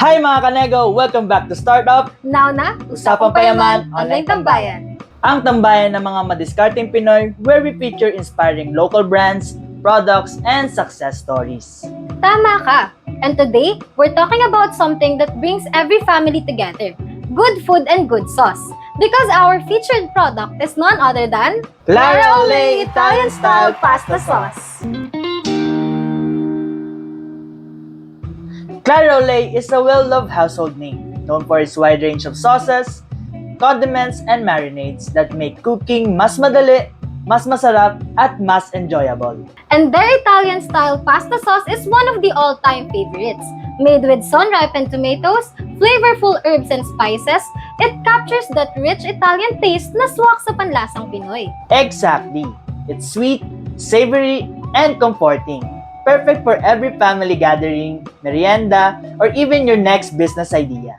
Hi mga kanego! Welcome back to Startup! Now na, Usapang Payaman, Online Tambayan. Ang tambayan ng mga madiskarteng Pinoy where we feature inspiring local brands, products, and success stories. Tama ka. And today, we're talking about something that brings every family together. Good food and good sauce. Because our featured product is none other than Clara Olay Italian-style pasta sauce. Clara Olay is a well-loved household name, known for its wide range of sauces, condiments, and marinades that make cooking mas madali, mas masarap, at mas enjoyable. And their Italian-style pasta sauce is one of the all-time favorites. Made with sun-ripened tomatoes, flavorful herbs and spices, it captures that rich Italian taste na swak sa panlasang Pinoy. Exactly. It's sweet, savory, and comforting. Perfect for every family gathering, merienda, or even your next business idea.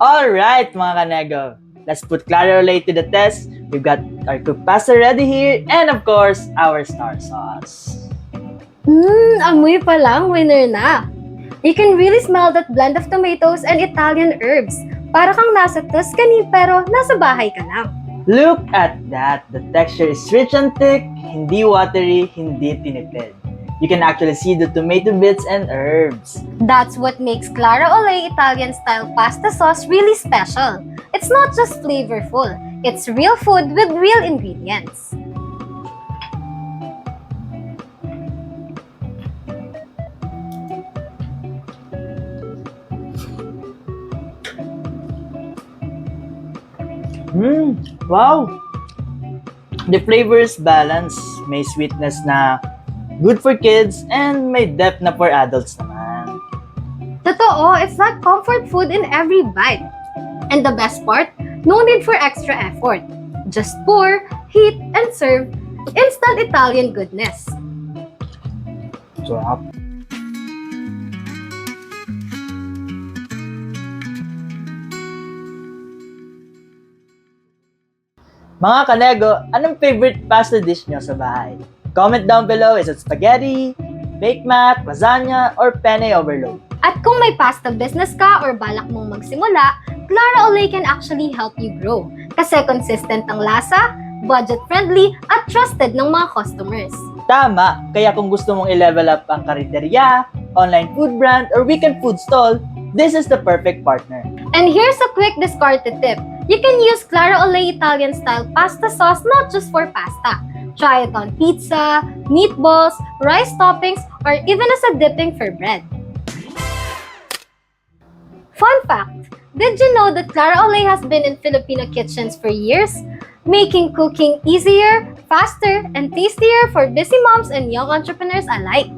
Alright mga kanego, let's put Clara Olay to the test. We've got our cooked pasta ready here and of course, our star sauce. Amoy pa lang, winner na. You can really smell that blend of tomatoes and Italian herbs. Para kang nasa Tuscany pero nasa bahay ka lang. Look at that! The texture is rich and thick, hindi watery, hindi tinipid. You can actually see the tomato bits and herbs. That's what makes Clara Olay Italian-style pasta sauce really special. It's not just flavorful, it's real food with real ingredients. Wow! The flavor is balanced. May sweetness na good for kids and may depth na for adults naman. Totoo, it's like comfort food in every bite. And the best part, no need for extra effort. Just pour, heat, and serve. Instant Italian goodness. Sarap. Mga kanego, anong favorite pasta dish nyo sa bahay? Comment down below, is it spaghetti, baked mac, lasagna, or penne overload? At kung may pasta business ka or balak mong magsimula, Clara Olay can actually help you grow. Kasi consistent ang lasa, budget-friendly, at trusted ng mga customers. Tama, kaya kung gusto mong i-level up ang karinderya, online food brand, or weekend food stall, this is the perfect partner. And here's a quick discarded tip. You can use Clara Olay Italian-style pasta sauce not just for pasta. Try it on pizza, meatballs, rice toppings, or even as a dipping for bread. Fun fact! Did you know that Clara Olay has been in Filipino kitchens for years? Making cooking easier, faster, and tastier for busy moms and young entrepreneurs alike.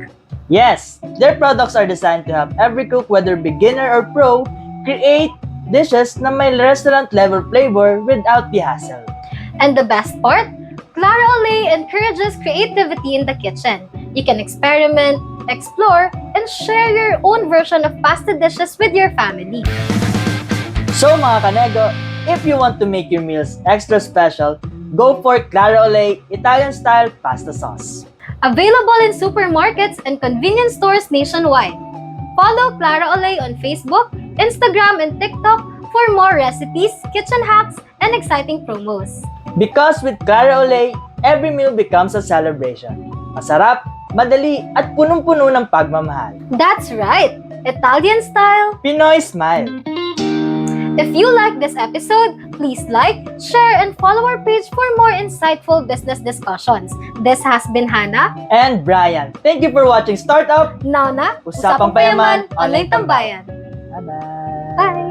Yes, their products are designed to help every cook, whether beginner or pro, create dishes na may restaurant-level flavor without the hassle. And the best part? Clara Olay encourages creativity in the kitchen. You can experiment, explore, and share your own version of pasta dishes with your family. So mga kanego, if you want to make your meals extra special, go for Clara Olay Italian-style pasta sauce. Available in supermarkets and convenience stores nationwide. Follow Clara Olay on Facebook, Instagram, and TikTok for more recipes, kitchen hacks, and exciting promos. Because with Clara Olay, every meal becomes a celebration. Masarap, madali, at punong-puno ng pagmamahal. That's right! Italian style. Pinoy smile. If you like this episode, please like, share, and follow our page for more insightful business discussions. This has been Hannah. And Brian, thank you for watching Startup. Now na, Usapang Payaman, Online Tambayan. Bye-bye. Bye!